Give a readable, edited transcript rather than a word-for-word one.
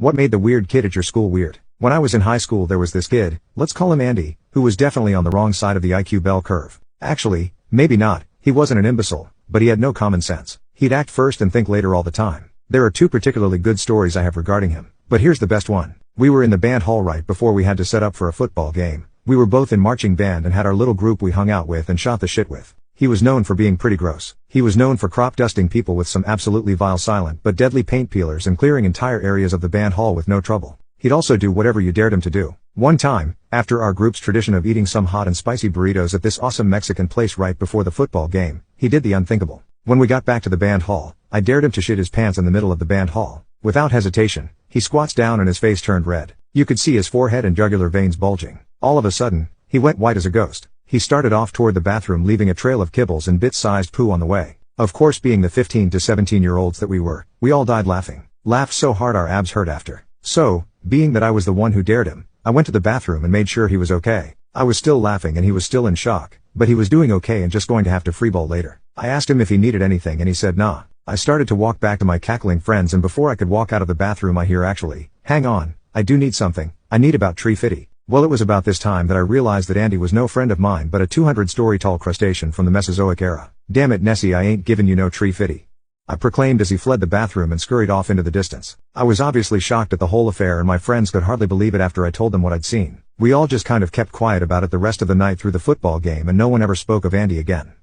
What made the weird kid at your school weird? When I was in high school there was this kid, let's call him Andy, who was definitely on the wrong side of the IQ bell curve. Actually, maybe not, he wasn't an imbecile, but he had no common sense. He'd act first and think later all the time. There are two particularly good stories I have regarding him, but here's the best one. We were in the band hall right before we had to set up for a football game. We were both in marching band and had our little group we hung out with and shot the shit with. He was known for being pretty gross. He was known for crop dusting people with some absolutely vile silent but deadly paint peelers and clearing entire areas of the band hall with no trouble. He'd also do whatever you dared him to do. One time, after our group's tradition of eating some hot and spicy burritos at this awesome Mexican place right before the football game, he did the unthinkable. When we got back to the band hall, I dared him to shit his pants in the middle of the band hall. Without hesitation, he squats down and his face turned red. You could see his forehead and jugular veins bulging. All of a sudden, he went white as a ghost. He started off toward the bathroom leaving a trail of kibbles and bit-sized poo on the way. Of course, being the 15 to 17-year-olds that we were, we all died laughing. Laughed so hard our abs hurt after. So, being that I was the one who dared him, I went to the bathroom and made sure he was okay. I was still laughing and he was still in shock, but he was doing okay and just going to have to freeball later. I asked him if he needed anything and he said nah. I started to walk back to my cackling friends and before I could walk out of the bathroom I hear actually, hang on, I do need something, I need about tree fitty. Well, it was about this time that I realized that Andy was no friend of mine but a 200-story tall crustacean from the Mesozoic era. Damn it Nessie, I ain't giving you no tree fitty, I proclaimed as he fled the bathroom and scurried off into the distance. I was obviously shocked at the whole affair and my friends could hardly believe it after I told them what I'd seen. We all just kind of kept quiet about it the rest of the night through the football game and no one ever spoke of Andy again.